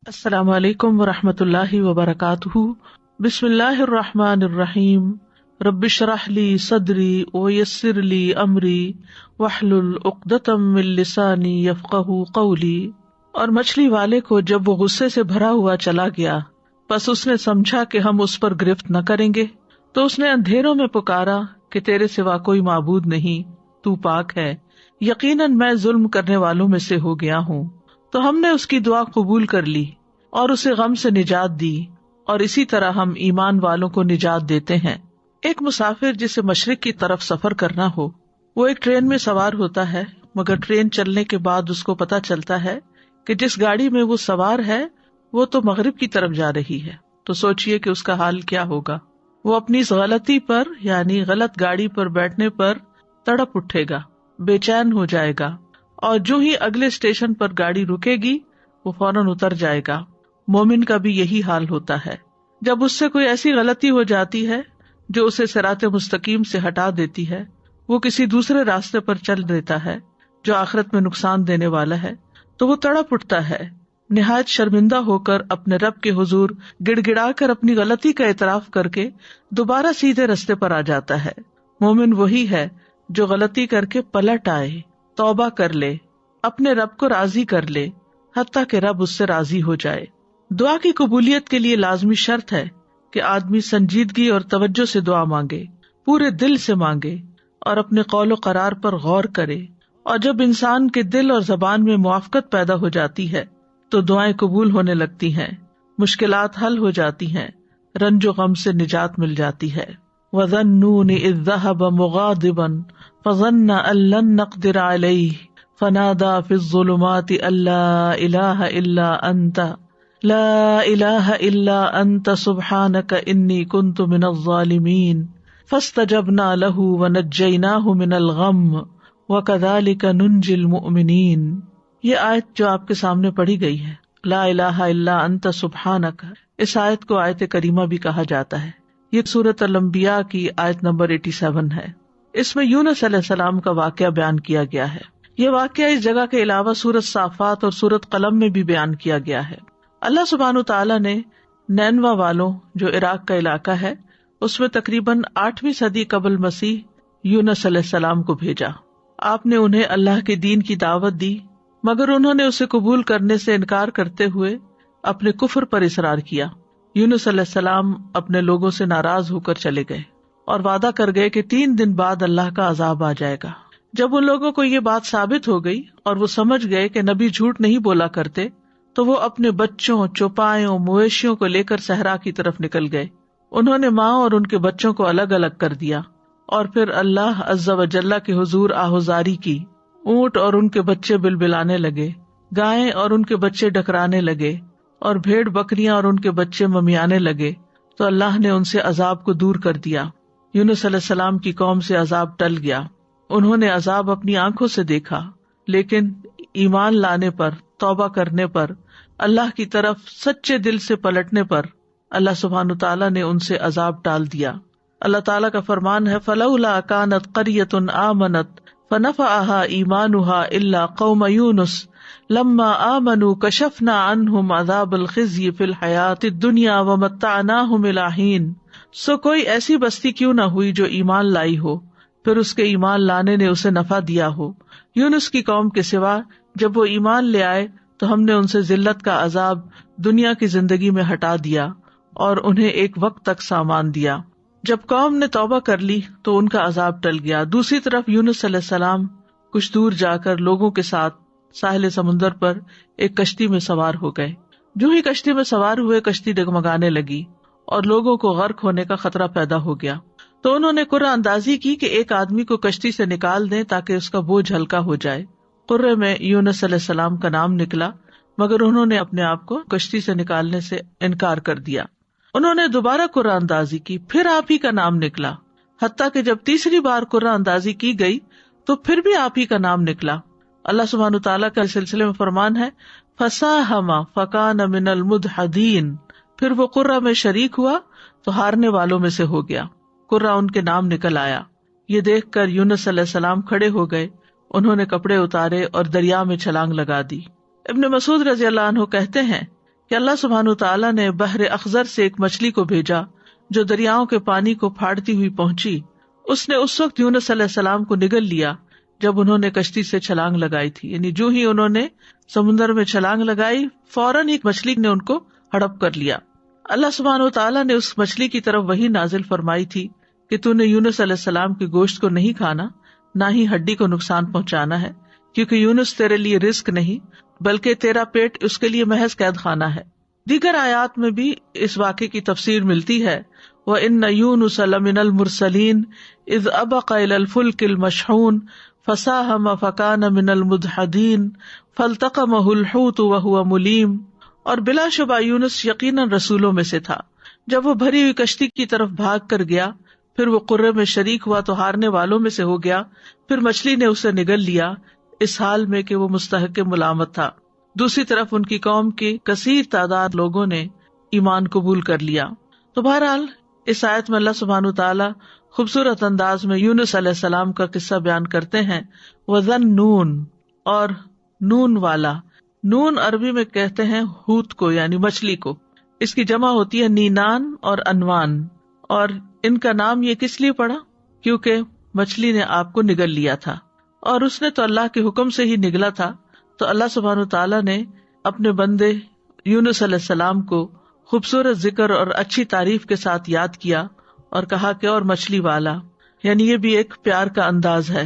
السلام علیکم ورحمۃ اللہ وبرکاتہ۔ بسم اللہ الرحمن الرحیم۔ رب اشرح لی صدری ویسر لی امری واحلل عقدۃ من لسانی یفقہوا قولی۔ اور مچھلی والے کو جب وہ غصے سے بھرا ہوا چلا گیا، بس اس نے سمجھا کہ ہم اس پر گرفت نہ کریں گے، تو اس نے اندھیروں میں پکارا کہ تیرے سوا کوئی معبود نہیں، تو پاک ہے، یقیناً میں ظلم کرنے والوں میں سے ہو گیا ہوں۔ تو ہم نے اس کی دعا قبول کر لی اور اسے غم سے نجات دی، اور اسی طرح ہم ایمان والوں کو نجات دیتے ہیں۔ ایک مسافر جسے مشرق کی طرف سفر کرنا ہو، وہ ایک ٹرین میں سوار ہوتا ہے، مگر ٹرین چلنے کے بعد اس کو پتہ چلتا ہے کہ جس گاڑی میں وہ سوار ہے وہ تو مغرب کی طرف جا رہی ہے، تو سوچئے کہ اس کا حال کیا ہوگا۔ وہ اپنی اس غلطی پر یعنی غلط گاڑی پر بیٹھنے پر تڑپ اٹھے گا، بے چین ہو جائے گا، اور جو ہی اگلے اسٹیشن پر گاڑی رکے گی وہ فوراً اتر جائے گا۔ مومن کا بھی یہی حال ہوتا ہے، جب اس سے کوئی ایسی غلطی ہو جاتی ہے جو اسے صراط مستقیم سے ہٹا دیتی ہے، وہ کسی دوسرے راستے پر چل دیتا ہے جو آخرت میں نقصان دینے والا ہے، تو وہ تڑپ اٹھتا ہے، نہایت شرمندہ ہو کر اپنے رب کے حضور گڑ گڑا کر اپنی غلطی کا اعتراف کر کے دوبارہ سیدھے راستے پر آ جاتا ہے۔ مومن وہی ہے جو غلطی کر کے پلٹ آئے، توبہ کر لے، اپنے رب کو راضی کر لے، حتیٰ کہ رب اس سے راضی ہو جائے۔ دعا کی قبولیت کے لیے لازمی شرط ہے کہ آدمی سنجیدگی اور توجہ سے دعا مانگے، پورے دل سے مانگے اور اپنے قول و قرار پر غور کرے، اور جب انسان کے دل اور زبان میں موافقت پیدا ہو جاتی ہے تو دعائیں قبول ہونے لگتی ہیں، مشکلات حل ہو جاتی ہیں، رنج و غم سے نجات مل جاتی ہے۔ وَظَنُّونِ إِذْ ذَهَبَ مُغَاضِبًا فَظَنَّ أَن لَّن نَّقْدِرَ عَلَيْهِ فَنَادَىٰ فِي الظُّلُمَاتِ أَن لَّا إِلَٰهَ إِلَّا أَنتَ لا الہ الا انت سبحانک انی کنت من الظالمین فاستجبنا له ونجیناہ من الغم وکذالک ننجی المؤمنین۔ یہ آیت جو آپ کے سامنے پڑھی گئی ہے، لا الہ الا انت سبحانک، اس آیت کو آیت کریمہ بھی کہا جاتا ہے۔ یہ سورۃ الانبیاء کی آیت نمبر 87 ہے۔ اس میں یونس علیہ السلام کا واقعہ بیان کیا گیا ہے۔ یہ واقعہ اس جگہ کے علاوہ سورۃ صافات اور سورۃ قلم میں بھی بیان کیا گیا ہے۔ اللہ سبحانہ تعالیٰ نے نینوا والوں، جو عراق کا علاقہ ہے، اس میں تقریباً 8ویں صدی قبل مسیح یونس علیہ السلام کو بھیجا۔ آپ نے انہیں اللہ کے دین کی دعوت دی، مگر انہوں نے اسے قبول کرنے سے انکار کرتے ہوئے اپنے کفر پر اصرار کیا۔ یونس علیہ السلام اپنے لوگوں سے ناراض ہو کر چلے گئے اور وعدہ کر گئے کہ 3 دن بعد اللہ کا عذاب آ جائے گا۔ جب ان لوگوں کو یہ بات ثابت ہو گئی اور وہ سمجھ گئے کہ نبی جھوٹ نہیں بولا کرتے، تو وہ اپنے بچوں، چوپایوں، مویشیوں کو لے کر صحرا کی طرف نکل گئے۔ انہوں نے ماں اور ان کے بچوں کو الگ الگ کر دیا، اور پھر اللہ عز و جل کے حضور آہوزاری کی۔ اونٹ اور ان کے بچے بلبلانے لگے، گائیں اور ان کے بچے ڈکرانے لگے، اور بھیڑ بکریاں اور ان کے بچے ممیانے لگے، تو اللہ نے ان سے عذاب کو دور کر دیا۔ یونس علیہ السلام کی قوم سے عذاب ٹل گیا، انہوں نے عذاب اپنی آنکھوں سے دیکھا، لیکن ایمان لانے پر، توبہ کرنے پر، اللہ کی طرف سچے دل سے پلٹنے پر اللہ سبحانہ تعالیٰ نے ان سے عذاب ٹال دیا۔ اللہ تعالیٰ کا فرمان ہے، فَلَوْلَا كَانَتْ قَرْيَةٌ آمَنَتْ فَنَفَعَهَا إِيمَانُهَا إِلَّا قَوْمَ يُونُسَ لَمَّا آمَنُوا كَشَفْنَا عَنْهُمْ عَذَابَ الْخِزْيِ فِي الْحَيَاةِ الدُّنْيَا وَمَتَّعْنَاهُمْ إِلَىٰ حِينٍ۔ سو کوئی ایسی بستی کیوں نہ ہوئی جو ایمان لائی ہو، پھر اس کے ایمان لانے نے اسے نفع دیا ہو۔ یونس کی قوم کے سوا جب وہ ایمان لے آئے تو ہم نے ان سے ذلت کا عذاب دنیا کی زندگی میں ہٹا دیا اور انہیں ایک وقت تک سامان دیا۔ جب قوم نے توبہ کر لی تو ان کا عذاب ٹل گیا۔ دوسری طرف یونس علیہ السلام کچھ دور جا کر لوگوں کے ساتھ ساحل سمندر پر ایک کشتی میں سوار ہو گئے۔ جو ہی کشتی میں سوار ہوئے، کشتی ڈگمگانے لگی اور لوگوں کو غرق ہونے کا خطرہ پیدا ہو گیا۔ تو انہوں نے قرعہ اندازی کی کہ ایک آدمی کو کشتی سے نکال دیں تاکہ اس کا بوجھ ہلکا ہو جائے۔ قرعے میں یونس علیہ السلام کا نام نکلا، مگر انہوں نے اپنے آپ کو کشتی سے نکالنے سے انکار کر دیا۔ انہوں نے دوبارہ قرعہ اندازی کی، پھر آپ ہی کا نام نکلا، حتیٰ کہ جب تیسری بار قرعہ اندازی کی گئی تو پھر بھی آپ ہی کا نام نکلا۔ اللہ سبحانہ تعالیٰ کا اس سلسلے میں فرمان ہے، فَسَاهَمَ فَكَانَ مِنَ الْمُدْحَضِينَ، پھر وہ قرعہ میں شریک ہوا تو ہارنے والوں میں سے ہو گیا، قرعہ ان کے نام نکل آیا۔ یہ دیکھ کر یونس علیہ السلام کھڑے ہو گئے، انہوں نے کپڑے اتارے اور دریا میں چھلانگ لگا دی۔ ابن مسعود رضی اللہ عنہ کہتے ہیں کہ اللہ سبحانہ تعالیٰ نے بحر اخضر سے ایک مچھلی کو بھیجا جو دریاؤں کے پانی کو پھاڑتی ہوئی پہنچی. اس نے اس وقت یونس علیہ السلام کو نگل لیا جب انہوں نے کشتی سے چھلانگ لگائی تھی. یعنی جو ہی انہوں نے سمندر میں چھلانگ لگائی فوراً ایک مچھلی نے ان کو ہڑپ کر لیا. اللہ سبحانہ تعالیٰ نے اس مچھلی کی طرف وحی نازل فرمائی تھی کہ تو نے یونس علیہ السلام کے گوشت کو نہیں کھانا، نہ ہی ہڈی کو نقصان پہنچانا ہے، کیونکہ یونس تیرے لیے رزق نہیں بلکہ تیرا پیٹ اس کے لیے محض قید خانہ ہے. دیگر آیات میں بھی اس واقعے کی تفسیر ملتی ہے. وَإِنَّ يُونُسَ لَمِنَ الْمُرْسَلِينَ إِذْ أَبَقَ إِلَى الْفُلْكِ الْمَشْحُونِ فَسَاهَمَ فَكَانَ مِنَ الْمُدْحَضِينَ فَالْتَقَمَهُ الْحُوتُ وَهُوَ مُلِيمٌ. اور بلا شبہ یونس یقیناً رسولوں میں سے تھا. جب وہ بھری ہوئی کشتی کی طرف بھاگ کر گیا، پھر وہ قرے میں شریک ہوا تو ہارنے والوں میں سے ہو گیا. پھر مچھلی نے اسے نگل لیا اس حال میں کہ وہ مستحق ملامت تھا. دوسری طرف ان کی قوم کی کثیر تعداد لوگوں نے ایمان قبول کر لیا. تو بہرحال اس آیت میں اللہ سبحانہ تعالیٰ خوبصورت انداز میں یونس علیہ السلام کا قصہ بیان کرتے ہیں. وَذَنُّونَ، اور نون والا. نون عربی میں کہتے ہیں ہوت کو، یعنی مچھلی کو. اس کی جمع ہوتی ہے نینان اور انوان. اور ان کا نام یہ کس لیے پڑا؟ کیونکہ مچھلی نے آپ کو نگل لیا تھا، اور اس نے تو اللہ کے حکم سے ہی نگلا تھا. تو اللہ سبحانہ تعالیٰ نے اپنے بندے یونس علیہ السلام کو خوبصورت ذکر اور اچھی تعریف کے ساتھ یاد کیا اور کہا کہ اور مچھلی والا، یعنی یہ بھی ایک پیار کا انداز ہے.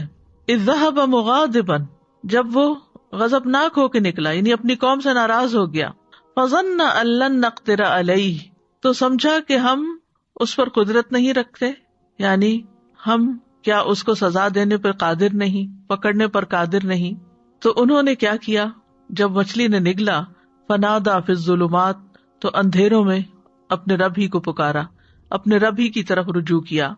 اذ ذهب مغاضبا، جب وہ غضبناک ہو کے نکلا، یعنی اپنی قوم سے ناراض ہو گیا. فظن ان لن نقدر علیہ، تو سمجھا کہ ہم اس پر قدرت نہیں رکھتے، یعنی ہم کیا اس کو سزا دینے پر قادر نہیں، پکڑنے پر قادر نہیں. تو انہوں نے کیا کیا؟ جب مچھلی نے نگلا، فنادا فی الظلمات، تو اندھیروں میں اپنے رب ہی کو پکارا، اپنے رب ہی کی طرف رجوع کیا.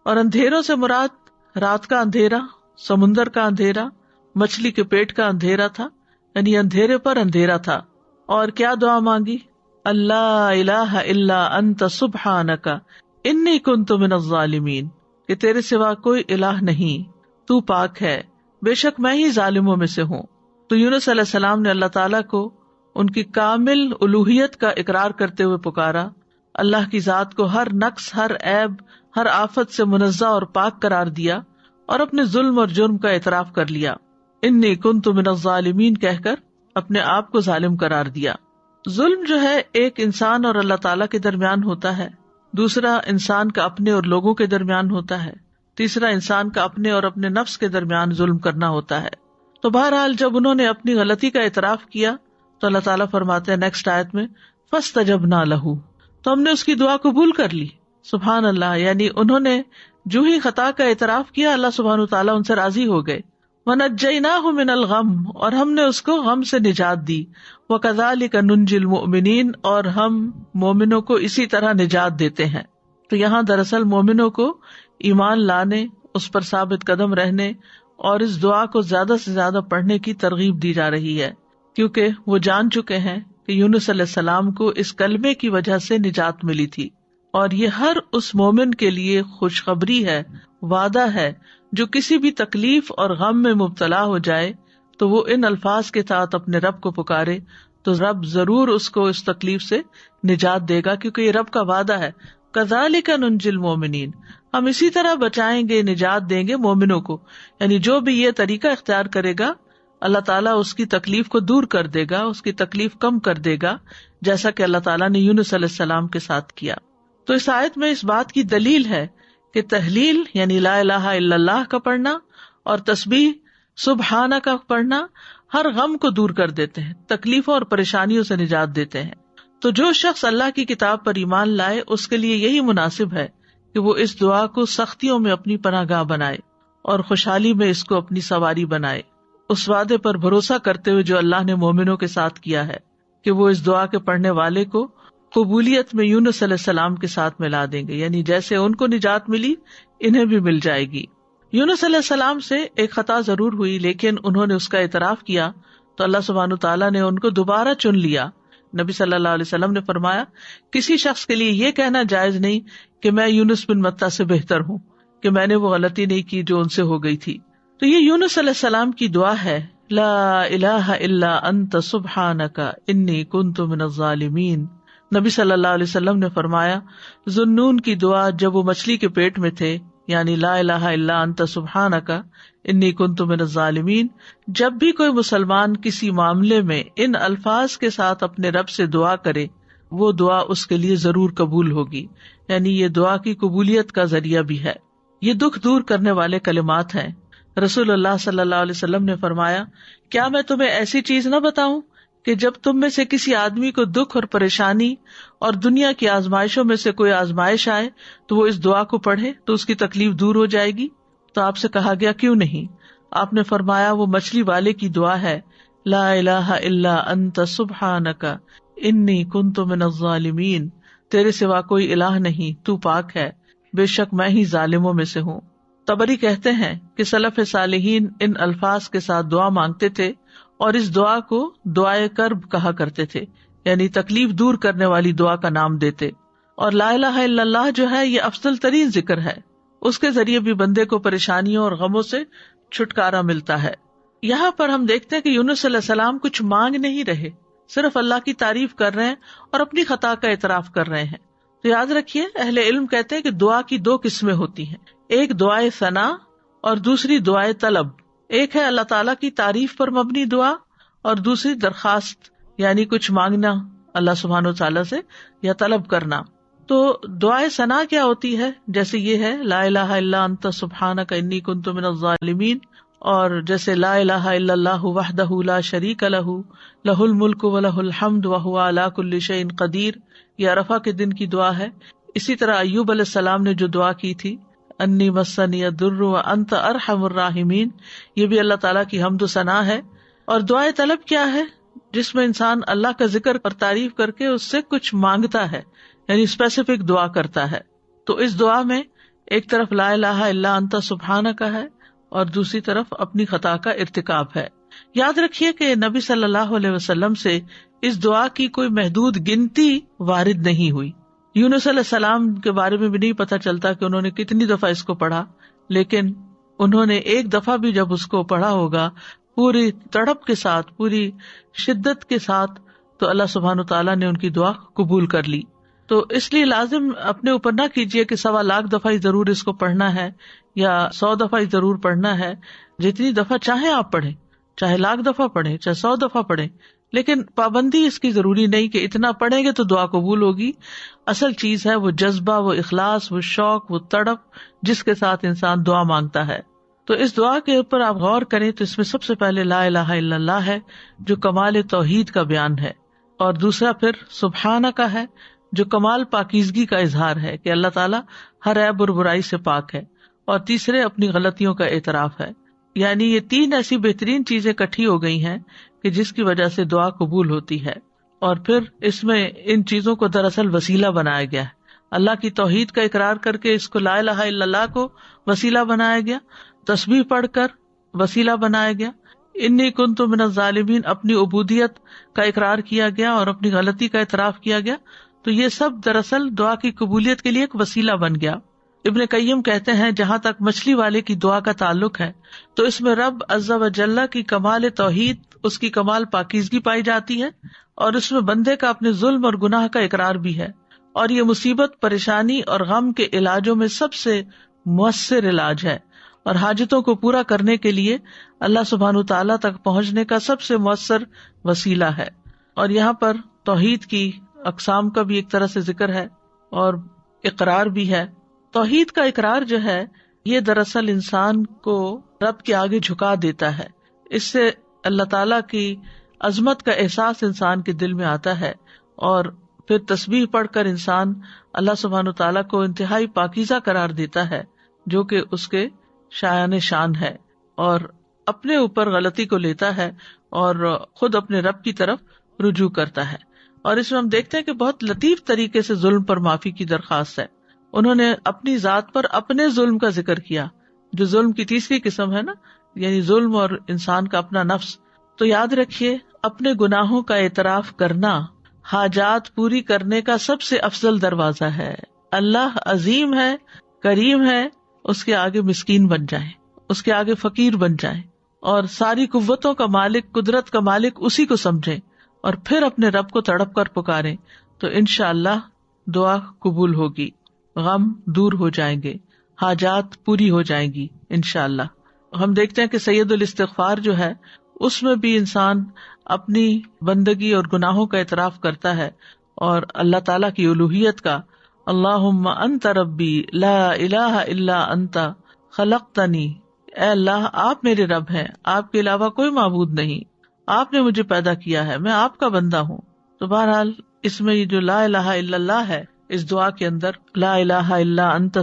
اور اندھیروں سے مراد رات کا اندھیرا، سمندر کا اندھیرا، مچھلی کے پیٹ کا اندھیرا تھا، یعنی اندھیرے پر اندھیرا تھا. اور کیا دعا مانگی؟ اللہ الہ الا انت سبحانک انی کنت من الظالمین، کہ تیرے سوا کوئی الہ نہیں، تو پاک ہے، بے شک میں ہی ظالموں میں سے ہوں. تو یونس علیہ السلام نے اللہ تعالیٰ کو ان کی کامل الوہیت کا اقرار کرتے ہوئے پکارا، اللہ کی ذات کو ہر نقص، ہر عیب، ہر آفت سے منزہ اور پاک قرار دیا، اور اپنے ظلم اور جرم کا اعتراف کر لیا. انی کنت من الظالمین کہہ کر اپنے آپ کو ظالم قرار دیا. ظلم جو ہے ایک انسان اور اللہ تعالیٰ کے درمیان ہوتا ہے، دوسرا انسان کا اپنے اور لوگوں کے درمیان ہوتا ہے، تیسرا انسان کا اپنے اور اپنے نفس کے درمیان ظلم کرنا ہوتا ہے. تو بہرحال جب انہوں نے اپنی غلطی کا اعتراف کیا تو اللہ تعالیٰ فرماتے ہیں نیکسٹ آیت میں، فاستجبنا لہ، تو ہم نے اس کی دعا قبول کر لی. سبحان اللہ، یعنی انہوں نے جو ہی خطا کا اعتراف کیا اللہ سبحانہ تعالیٰ ان سے راضی ہو گئے. وَنَجَّيْنَاهُ مِنَ الْغَمِّ، اور ہم نے اس کو غم سے نجات دی. وَكَذَلِكَ نُنْجِي الْمُؤْمِنِينَ، اور ہم مومنوں کو اسی طرح نجات دیتے ہیں. تو یہاں دراصل مومنوں کو ایمان لانے، اس پر ثابت قدم رہنے اور اس دعا کو زیادہ سے زیادہ پڑھنے کی ترغیب دی جا رہی ہے، کیونکہ وہ جان چکے ہیں کہ یونس علیہ السلام کو اس کلمے کی وجہ سے نجات ملی تھی. اور یہ ہر اس مومن کے لیے خوشخبری ہے، وعدہ ہے، جو کسی بھی تکلیف اور غم میں مبتلا ہو جائے تو وہ ان الفاظ کے ساتھ اپنے رب کو پکارے تو رب ضرور اس کو اس تکلیف سے نجات دے گا، کیونکہ یہ رب کا وعدہ ہے. کذالک ننجی المؤمنین، ہم اسی طرح بچائیں گے، نجات دیں گے مومنوں کو. یعنی جو بھی یہ طریقہ اختیار کرے گا اللہ تعالیٰ اس کی تکلیف کو دور کر دے گا، اس کی تکلیف کم کر دے گا، جیسا کہ اللہ تعالیٰ نے یونس علیہ السلام کے ساتھ کیا. تو اس آیت میں اس بات کی دلیل ہے کہ تحلیل یعنی لا الہ الا اللہ کا پڑھنا اور تسبیح سبحانہ کا پڑھنا ہر غم کو دور کر دیتے ہیں، تکلیفوں اور پریشانیوں سے نجات دیتے ہیں. تو جو شخص اللہ کی کتاب پر ایمان لائے اس کے لیے یہی مناسب ہے کہ وہ اس دعا کو سختیوں میں اپنی پناہ گاہ بنائے اور خوشحالی میں اس کو اپنی سواری بنائے، اس وعدے پر بھروسہ کرتے ہوئے جو اللہ نے مومنوں کے ساتھ کیا ہے کہ وہ اس دعا کے پڑھنے والے کو قبولیت میں یونس علیہ السلام کے ساتھ ملا دیں گے. یعنی جیسے ان کو نجات ملی انہیں بھی مل جائے گی. یونس علیہ السلام سے ایک خطا ضرور ہوئی، لیکن انہوں نے اس کا اعتراف کیا تو اللہ سبحانہ تعالیٰ نے ان کو دوبارہ چن لیا. نبی صلی اللہ علیہ وسلم نے فرمایا کسی شخص کے لیے یہ کہنا جائز نہیں کہ میں یونس بن متی سے بہتر ہوں، کہ میں نے وہ غلطی نہیں کی جو ان سے ہو گئی تھی. تو یہ یونس علیہ السلام کی دعا ہے لا الہ الا انت سبحانک انی کنت من الظالمین۔ نبی صلی اللہ علیہ وسلم نے فرمایا، ذوالنون کی دعا جب وہ مچھلی کے پیٹ میں تھے، یعنی لا الہ الا انت سبحانک انی کنت من الظالمین، جب بھی کوئی مسلمان کسی معاملے میں ان الفاظ کے ساتھ اپنے رب سے دعا کرے، وہ دعا اس کے لیے ضرور قبول ہوگی، یعنی یہ دعا کی قبولیت کا ذریعہ بھی ہے۔ یہ دکھ دور کرنے والے کلمات ہیں۔ رسول اللہ صلی اللہ علیہ وسلم نے فرمایا، کیا میں تمہیں ایسی چیز نہ بتاؤں کہ جب تم میں سے کسی آدمی کو دکھ اور پریشانی اور دنیا کی آزمائشوں میں سے کوئی آزمائش آئے تو وہ اس دعا کو پڑھے تو اس کی تکلیف دور ہو جائے گی؟ تو آپ سے کہا گیا کیوں نہیں؟ آپ نے فرمایا وہ مچھلی والے کی دعا ہے، لا الہ الا انت سبحانک انی کنت من الظالمین، تیرے سوا کوئی الہ نہیں، تو پاک ہے، بے شک میں ہی ظالموں میں سے ہوں۔ طبری کہتے ہیں کہ سلف صالحین ان الفاظ کے ساتھ دعا مانگتے تھے اور اس دعا کو دعائے کرب کہا کرتے تھے، یعنی تکلیف دور کرنے والی دعا کا نام دیتے۔ اور لا الہ الا اللہ جو ہے یہ افضل ترین ذکر ہے، اس کے ذریعے بھی بندے کو پریشانیوں اور غموں سے چھٹکارا ملتا ہے۔ یہاں پر ہم دیکھتے ہیں کہ یونس علیہ السلام کچھ مانگ نہیں رہے، صرف اللہ کی تعریف کر رہے ہیں اور اپنی خطا کا اعتراف کر رہے ہیں۔ تو یاد رکھیے اہل علم کہتے ہیں کہ دعا کی دو قسمیں ہوتی ہیں، ایک دعائے ثنا اور دوسری دعائے طلب۔ ایک ہے اللہ تعالیٰ کی تعریف پر مبنی دعا اور دوسری درخواست، یعنی کچھ مانگنا اللہ سبحانہ وتعالیٰ سے یا طلب کرنا۔ تو دعائے ثنا کیا ہوتی ہے؟ جیسے یہ ہے لا الہ الا انت سبحانک انی کنت من الظالمین، اور جیسے لا الہ الا اللہ وحدہ لا شریک لہ لہ الملک ولہ الحمد وہو علی کل شیء قدیر، یہ عرفہ کے دن کی دعا ہے۔ اسی طرح ایوب علیہ السلام نے جو دعا کی تھی انی مسنی الضر وانت ارحم الراحمین، یہ بھی اللہ تعالیٰ کی حمد و ثنا ہے۔ اور دعائے طلب کیا ہے؟ جس میں انسان اللہ کا ذکر اور تعریف کر کے اس سے کچھ مانگتا ہے، یعنی اسپیسیفک دعا کرتا ہے۔ تو اس دعا میں ایک طرف لا الہ الا انت سبحانک ہے اور دوسری طرف اپنی خطا کا ارتکاب ہے۔ یاد رکھیے کہ نبی صلی اللہ علیہ وسلم سے اس دعا کی کوئی محدود گنتی وارد نہیں ہوئی۔ یونس علیہ السلام کے بارے میں بھی نہیں پتہ چلتا کہ انہوں نے کتنی دفعہ اس کو پڑھا، لیکن انہوں نے ایک دفعہ بھی جب اس کو پڑھا ہوگا پوری تڑپ کے ساتھ، پوری شدت کے ساتھ، تو اللہ سبحانہ تعالیٰ نے ان کی دعا قبول کر لی۔ تو اس لیے لازم اپنے اوپر نہ کیجیے کہ 1.25 لاکھ دفعہ ہی ضرور اس کو پڑھنا ہے یا 100 دفعہ ہی ضرور پڑھنا ہے۔ جتنی دفعہ چاہیں آپ پڑھیں، چاہے 1,00,000 دفعہ پڑھیں، چاہے 100 دفعہ پڑھیں، لیکن پابندی اس کی ضروری نہیں کہ اتنا پڑھیں گے تو دعا قبول ہوگی۔ اصل چیز ہے وہ جذبہ، وہ اخلاص، وہ شوق، وہ تڑپ جس کے ساتھ انسان دعا مانگتا ہے۔ تو اس دعا کے اوپر آپ غور کریں تو اس میں سب سے پہلے لا الہ الا اللہ ہے جو کمال توحید کا بیان ہے، اور دوسرا پھر سبحانہ کا ہے جو کمال پاکیزگی کا اظہار ہے کہ اللہ تعالیٰ ہر عیب اور برائی سے پاک ہے، اور تیسرے اپنی غلطیوں کا اعتراف ہے۔ یعنی یہ 3 ایسی بہترین چیزیں اکٹھی ہو گئی ہیں کہ جس کی وجہ سے دعا قبول ہوتی ہے۔ اور پھر اس میں ان چیزوں کو دراصل وسیلہ بنایا گیا ہے، اللہ کی توحید کا اقرار کر کے اس کو لا الہ الا اللہ کو وسیلہ بنایا گیا، تسبیح پڑھ کر وسیلہ بنایا گیا، انی کنت من الظالمین اپنی عبودیت کا اقرار کیا گیا اور اپنی غلطی کا اعتراف کیا گیا۔ تو یہ سب دراصل دعا کی قبولیت کے لیے ایک وسیلہ بن گیا۔ ابن قیم کہتے ہیں جہاں تک مچھلی والے کی دعا کا تعلق ہے تو اس میں رب عز و جل کی کمال توحید، اس کی کمال پاکیزگی پائی جاتی ہے، اور اس میں بندے کا اپنے ظلم اور گناہ کا اقرار بھی ہے، اور یہ مصیبت، پریشانی اور غم کے علاجوں میں سب سے مؤثر علاج ہے، اور حاجتوں کو پورا کرنے کے لیے اللہ سبحانہ تعالیٰ تک پہنچنے کا سب سے مؤثر وسیلہ ہے۔ اور یہاں پر توحید کی اقسام کا بھی ایک طرح سے ذکر ہے اور اقرار بھی ہے۔ توحید کا اقرار جو ہے یہ دراصل انسان کو رب کے آگے جھکا دیتا ہے، اس سے اللہ تعالیٰ کی عظمت کا احساس انسان کے دل میں آتا ہے، اور پھر تسبیح پڑھ کر انسان اللہ سبحانہ تعالیٰ کو انتہائی پاکیزہ قرار دیتا ہے جو کہ اس کے شایان شان ہے، اور اپنے اوپر غلطی کو لیتا ہے اور خود اپنے رب کی طرف رجوع کرتا ہے۔ اور اس میں ہم دیکھتے ہیں کہ بہت لطیف طریقے سے ظلم پر معافی کی درخواست ہے۔ انہوں نے اپنی ذات پر اپنے ظلم کا ذکر کیا، جو ظلم کی تیسری قسم ہے نا، یعنی ظلم اور انسان کا اپنا نفس۔ تو یاد رکھیے اپنے گناہوں کا اعتراف کرنا حاجات پوری کرنے کا سب سے افضل دروازہ ہے۔ اللہ عظیم ہے، کریم ہے، اس کے آگے مسکین بن جائیں، اس کے آگے فقیر بن جائیں، اور ساری قوتوں کا مالک، قدرت کا مالک اسی کو سمجھیں اور پھر اپنے رب کو تڑپ کر پکاریں تو انشاءاللہ دعا قبول ہوگی، غم دور ہو جائیں گے، حاجات پوری ہو جائیں گی انشاءاللہ۔ ہم دیکھتے ہیں کہ سید الاستغفار جو ہے اس میں بھی انسان اپنی بندگی اور گناہوں کا اعتراف کرتا ہے اور اللہ تعالیٰ کی الوہیت کا، اللہم انت ربی لا الہ الا انت خلقتنی، اے اللہ آپ میرے رب ہیں، آپ کے علاوہ کوئی معبود نہیں، آپ نے مجھے پیدا کیا ہے، میں آپ کا بندہ ہوں۔ تو بہرحال اس میں یہ جو لا الہ الا اللہ ہے، اس دعا کے اندر لا الہ الا انت،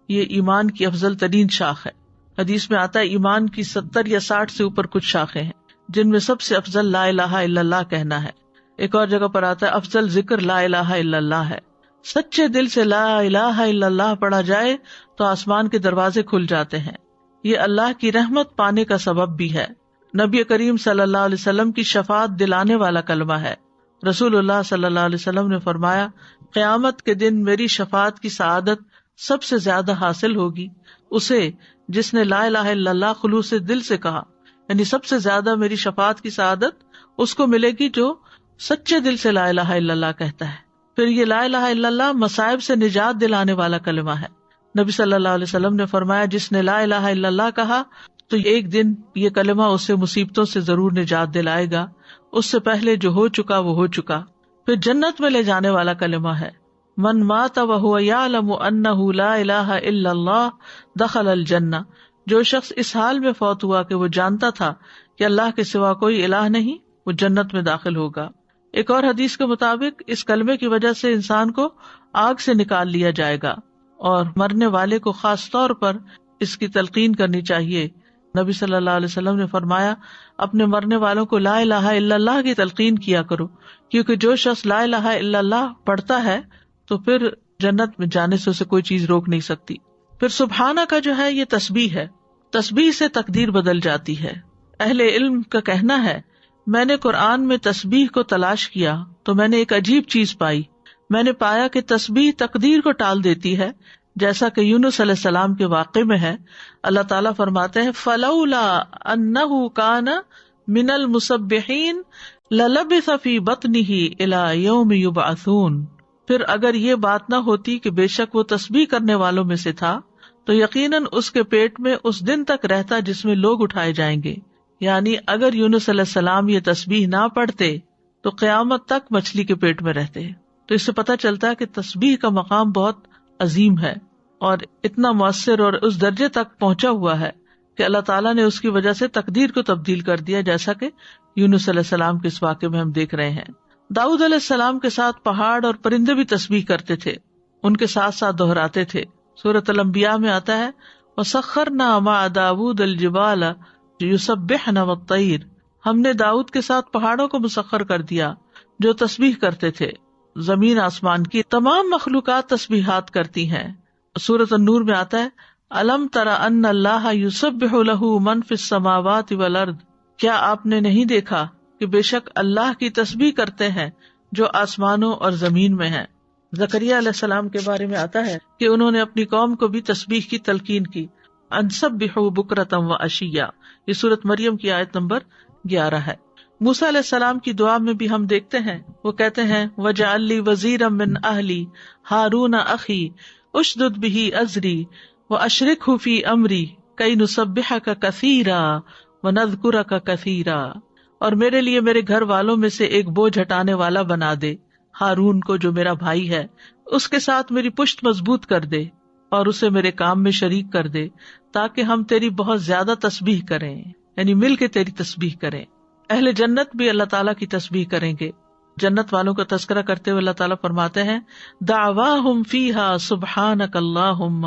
یہ ایمان کی افضل ترین شاخ ہے۔ حدیث میں آتا ہے ایمان کی 70 یا 60 سے اوپر کچھ شاخیں ہیں، جن میں سب سے افضل لا الہ الا اللہ کہنا ہے۔ ایک اور جگہ پر آتا ہے افضل ذکر لا الہ الا اللہ ہے۔ سچے دل سے لا الہ الا اللہ پڑھا جائے تو آسمان کے دروازے کھل جاتے ہیں، یہ اللہ کی رحمت پانے کا سبب بھی ہے۔ نبی کریم صلی اللہ علیہ وسلم کی شفاعت دلانے والا کلمہ ہے۔ رسول اللہ صلی اللہ علیہ وسلم نے فرمایا، قیامت کے دن میری شفاعت کی سعادت سب سے زیادہ حاصل ہوگی اسے جس نے لا الہ الا اللہ خلوص دل سے کہا، یعنی سب سے زیادہ میری شفاعت کی سعادت اس کو ملے گی جو سچے دل سے لا الہ الا اللہ کہتا ہے۔ پھر یہ لا الہ الا اللہ مصائب سے نجات دلانے والا کلمہ ہے۔ نبی صلی اللہ علیہ وسلم نے فرمایا، جس نے لا الہ الا اللہ کہا تو ایک دن یہ کلمہ اسے مصیبتوں سے ضرور نجات دلائے گا، اس سے پہلے جو ہو چکا وہ ہو چکا۔ پھر جنت میں لے جانے والا کلمہ ہے، من مات وهو يعلم انه لا الہ الا اللہ دخل الجنہ، جو شخص اس حال میں فوت ہوا کہ وہ جانتا تھا کہ اللہ کے سوا کوئی الہ نہیں، وہ جنت میں داخل ہوگا۔ ایک اور حدیث کے مطابق اس کلمے کی وجہ سے انسان کو آگ سے نکال لیا جائے گا، اور مرنے والے کو خاص طور پر اس کی تلقین کرنی چاہیے۔ نبی صلی اللہ علیہ وسلم نے فرمایا، اپنے مرنے والوں کو لا الہ الا اللہ کی تلقین کیا کرو، کیونکہ جو شخص لا الہ الا اللہ پڑھتا ہے تو پھر جنت میں جانے سے اسے کوئی چیز روک نہیں سکتی۔ پھر سبحانہ کا جو ہے یہ تسبیح ہے، تسبیح سے تقدیر بدل جاتی ہے۔ اہل علم کا کہنا ہے، میں نے قرآن میں تسبیح کو تلاش کیا تو میں نے ایک عجیب چیز پائی، میں نے پایا کہ تسبیح تقدیر کو ٹال دیتی ہے، جیسا کہ یونس علیہ السلام کے واقعے میں ہے۔ اللہ تعالیٰ فرماتے ہیں، فَلَوْلَا أَنَّهُ كَانَ مِنَ الْمُسَبِّحِينَ لَلَبِثَ فِي بَطْنِهِ إِلَى يَوْمِ يُبْعَثُونَ، پھر اگر یہ بات نہ ہوتی کہ بے شک وہ تسبیح کرنے والوں میں سے تھا تو یقیناً اس کے پیٹ میں اس دن تک رہتا جس میں لوگ اٹھائے جائیں گے۔ یعنی اگر یونس علیہ السلام یہ تسبیح نہ پڑھتے تو قیامت تک مچھلی کے پیٹ میں رہتے۔ تو اس سے پتہ چلتا ہے کہ تسبیح کا مقام بہت عظیم ہے اور اتنا مؤثر اور اس درجے تک پہنچا ہوا ہے کہ اللہ تعالیٰ نے اس کی وجہ سے تقدیر کو تبدیل کر دیا، جیسا کہ یونس علیہ السلام کے اس واقعے میں ہم دیکھ رہے ہیں۔ داؤد علیہ السلام کے ساتھ پہاڑ اور پرندے بھی تسبیح کرتے تھے، ان کے ساتھ ساتھ دہراتے تھے۔ سورۃ الانبیاء میں آتا ہے، وَسَخَّرْنَا مَعَ دَاوُودَ الْجِبَالَ يُسَبِّحْنَ وَالطَّيْرَ، ہم نے داؤد کے ساتھ پہاڑوں کو مسخر کر دیا جو تسبیح کرتے تھے۔ زمین آسمان کی تمام مخلوقات تسبیحات کرتی ہیں۔ سورۃ النور میں آتا ہے، أَلَمْ تَرَ أَنَّ اللَّهَ يُسَبِّحُ لَهُ مَنْ فِي السَّمَاوَاتِ وَالْأَرْضِ، کیا آپ نے نہیں دیکھا کہ بے شک اللہ کی تسبیح کرتے ہیں جو آسمانوں اور زمین میں ہیں۔ زکریا علیہ السلام کے بارے میں آتا ہے کہ انہوں نے اپنی قوم کو بھی تسبیح کی تلقین کی، ان سبحوا بکرۃ وعشیا، یہ سورۃ مریم کی آیت نمبر 11 ہے۔ موسیٰ علیہ السلام کی دعا میں بھی ہم دیکھتے ہیں، وہ کہتے ہیں، وَاجْعَل لِّي وَزِيرًا مِّنْ أَهْلِي هَارُونَ أَخِي أُشْدُدْ بِهِ أَزْرِي وَأَشْرِكْهُ فِي أَمْرِي كَيْ نُسَبِّحَكَ كَثِيرًا وَنَذْكُرَكَ كَثِيرًا، اور میرے لیے میرے گھر والوں میں سے ایک بوجھ ہٹانے والا بنا دے، ہارون کو جو میرا بھائی ہے، اس کے ساتھ میری پشت مضبوط کر دے اور اسے میرے کام میں شریک کر دے، تاکہ ہم تیری بہت زیادہ تسبیح کریں، یعنی مل کے تیری تسبیح کریں۔ اہل جنت بھی اللہ تعالیٰ کی تسبیح کریں گے۔ جنت والوں کا تذکرہ کرتے ہوئے اللہ تعالیٰ فرماتے ہیں، دعواہم فیہا سبحانک اللہم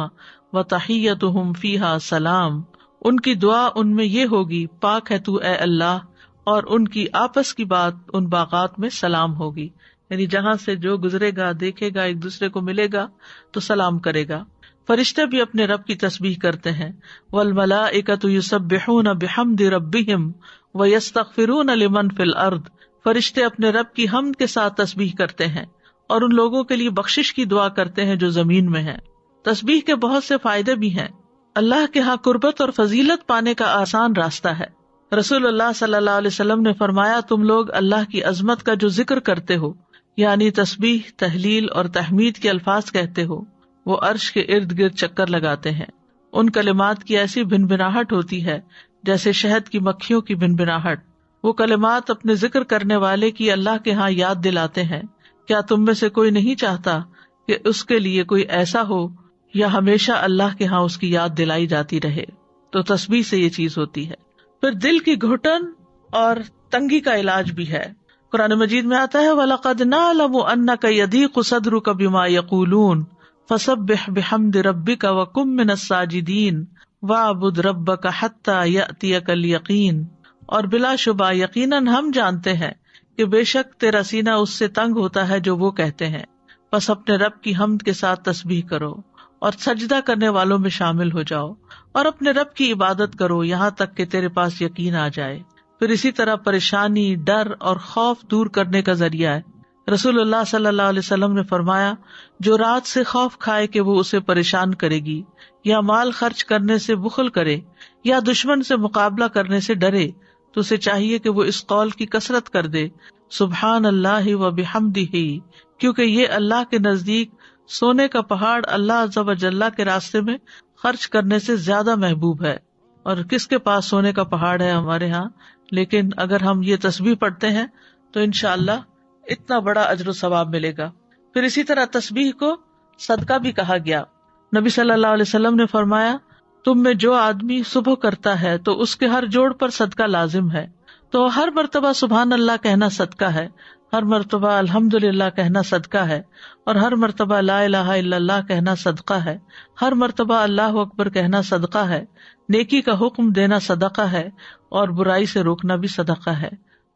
وتحیتہم فیہا سلام، ان کی دعا ان میں یہ ہوگی، پاک ہے تو اے اللہ، اور ان کی آپس کی بات ان باغات میں سلام ہوگی، یعنی جہاں سے جو گزرے گا دیکھے گا ایک دوسرے کو ملے گا تو سلام کرے گا۔ فرشتے بھی اپنے رب کی تسبیح کرتے ہیں، والملائکۃ یسبحون بحمد ربہم ویستغفرون لمن فی الارض، فرشتے اپنے رب کی حمد کے ساتھ تسبیح کرتے ہیں اور ان لوگوں کے لیے بخشش کی دعا کرتے ہیں جو زمین میں ہیں۔ تسبیح کے بہت سے فائدے بھی ہیں۔ اللہ کے ہاں قربت اور فضیلت پانے کا آسان راستہ ہے۔ رسول اللہ صلی اللہ علیہ وسلم نے فرمایا، تم لوگ اللہ کی عظمت کا جو ذکر کرتے ہو، یعنی تسبیح، تحلیل اور تحمید کے الفاظ کہتے ہو، وہ عرش کے ارد گرد چکر لگاتے ہیں۔ ان کلمات کی ایسی بھنبھناہٹ ہوتی ہے جیسے شہد کی مکھیوں کی بھنبھناہٹ۔ وہ کلمات اپنے ذکر کرنے والے کی اللہ کے ہاں یاد دلاتے ہیں۔ کیا تم میں سے کوئی نہیں چاہتا کہ اس کے لیے کوئی ایسا ہو یا ہمیشہ اللہ کے ہاں اس کی یاد دلائی جاتی رہے؟ تو تسبیح سے یہ چیز ہوتی ہے۔ پھر دل کی گھٹن اور تنگی کا علاج بھی ہے۔ قرآن مجید میں آتا ہے وَلَقَدْ نَعْلَمُ أَنَّكَ يَضِيقُ صَدْرُكَ بِمَا يَقُولُونَ فَسَبِّحْ بِحَمْدِ رَبِّكَ وَكُن مِّنَ السَّاجِدِينَ وَاعْبُدْ رَبَّكَ حَتَّى يَأْتِيَكَ الْيَقِينُ، اور بلا شبہ یقیناً ہم جانتے ہیں کہ بے شک تیرا سینہ اس سے تنگ ہوتا ہے جو وہ کہتے ہیں، بس اپنے رب کی حمد کے ساتھ تسبیح کرو اور سجدہ کرنے والوں میں شامل ہو جاؤ اور اپنے رب کی عبادت کرو یہاں تک کہ تیرے پاس یقین آ جائے۔ پھر اسی طرح پریشانی، ڈر اور خوف دور کرنے کا ذریعہ ہے۔ رسول اللہ صلی اللہ علیہ وسلم نے فرمایا، جو رات سے خوف کھائے کہ وہ اسے پریشان کرے گی، یا مال خرچ کرنے سے بخل کرے، یا دشمن سے مقابلہ کرنے سے ڈرے، تو اسے چاہیے کہ وہ اس قول کی کثرت کر دے، سبحان اللہ و بحمدہ، کیونکہ یہ اللہ کے نزدیک سونے کا پہاڑ اللہ عز و جل کے راستے میں خرچ کرنے سے زیادہ محبوب ہے۔ اور کس کے پاس سونے کا پہاڑ ہے ہمارے ہاں، لیکن اگر ہم یہ تسبیح پڑھتے ہیں تو انشاءاللہ اتنا بڑا اجر و ثواب ملے گا۔ پھر اسی طرح تسبیح کو صدقہ بھی کہا گیا۔ نبی صلی اللہ علیہ وسلم نے فرمایا، تم میں جو آدمی صبح کرتا ہے تو اس کے ہر جوڑ پر صدقہ لازم ہے۔ تو ہر مرتبہ سبحان اللہ کہنا صدقہ ہے، ہر مرتبہ الحمدللہ کہنا صدقہ ہے، اور ہر مرتبہ لا الہ الا اللہ کہنا صدقہ ہے، ہر مرتبہ اللہ اکبر کہنا صدقہ ہے، نیکی کا حکم دینا صدقہ ہے، اور برائی سے روکنا بھی صدقہ ہے۔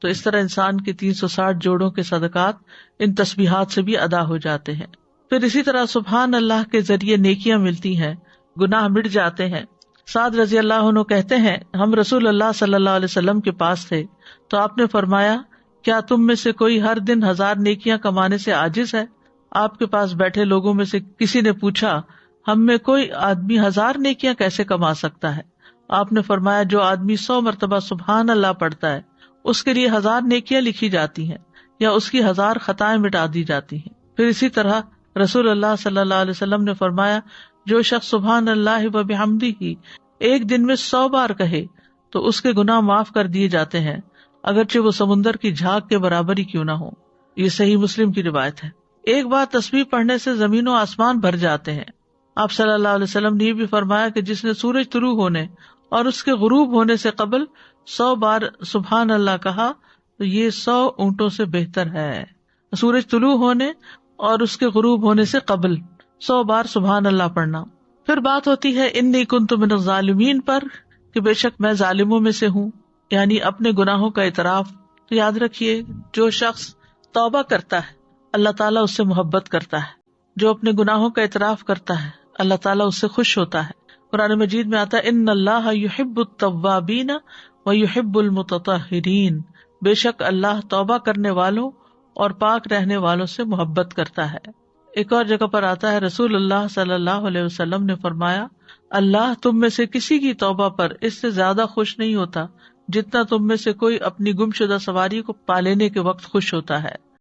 تو اس طرح انسان کے 360 جوڑوں کے صدقات ان تسبیحات سے بھی ادا ہو جاتے ہیں۔ پھر اسی طرح سبحان اللہ کے ذریعے نیکیاں ملتی ہیں، گناہ مٹ جاتے ہیں۔ سعد رضی اللہ عنہ کہتے ہیں، ہم رسول اللہ صلی اللہ علیہ وسلم کے پاس تھے تو آپ نے فرمایا، کیا تم میں سے کوئی ہر دن 1000 نیکیاں کمانے سے عاجز ہے؟ آپ کے پاس بیٹھے لوگوں میں سے کسی نے پوچھا، ہم میں کوئی آدمی 1000 نیکیاں کیسے کما سکتا ہے؟ آپ نے فرمایا، جو آدمی 100 مرتبہ سبحان اللہ پڑھتا ہے اس کے لیے 1000 نیکیاں لکھی جاتی ہیں یا اس کی 1000 خطائیں مٹا دی جاتی ہیں۔ پھر اسی طرح رسول اللہ صلی اللہ علیہ وسلم نے فرمایا، جو شخص سبحان اللہ و بحمدہ ایک دن میں 100 بار کہے تو اس کے گناہ معاف کر دیے جاتے ہیں، اگرچہ وہ سمندر کی جھاگ کے برابر ہی کیوں نہ ہو۔ یہ صحیح مسلم کی روایت ہے۔ ایک بار تسبیح پڑھنے سے زمین و آسمان بھر جاتے ہیں۔ آپ صلی اللہ علیہ وسلم نے یہ بھی فرمایا کہ جس نے سورج طلوع ہونے اور اس کے غروب ہونے سے قبل 100 بار سبحان اللہ کہا تو یہ 100 اونٹوں سے بہتر ہے۔ سورج طلوع ہونے اور اس کے غروب ہونے سے قبل 100 بار سبحان اللہ پڑھنا۔ پھر بات ہوتی ہے انی کنت من الظالمین پر، کہ بے شک میں ظالموں میں سے ہوں، یعنی اپنے گناہوں کا اعتراف۔ تو یاد رکھیے، جو شخص توبہ کرتا ہے اللہ تعالیٰ اس سے محبت کرتا ہے، جو اپنے گناہوں کا اعتراف کرتا ہے اللہ تعالیٰ اس سے خوش ہوتا ہے۔ قرآن مجید میں آتا ہے ان اللہ یحب التوابین ویحب المتطہرین، بے شک اللہ توبہ کرنے والوں اور پاک رہنے والوں سے محبت کرتا ہے۔ ایک اور جگہ پر آتا ہے رسول اللہ صلی اللہ علیہ وسلم نے فرمایا، اللہ تم میں سے کسی کی توبہ پر اس سے زیادہ خوش نہیں ہوتا جتنا تم میں سے کوئی اپنی گمشدہ سواری کو پا لینے کے وقت خوش ہوتا ہے۔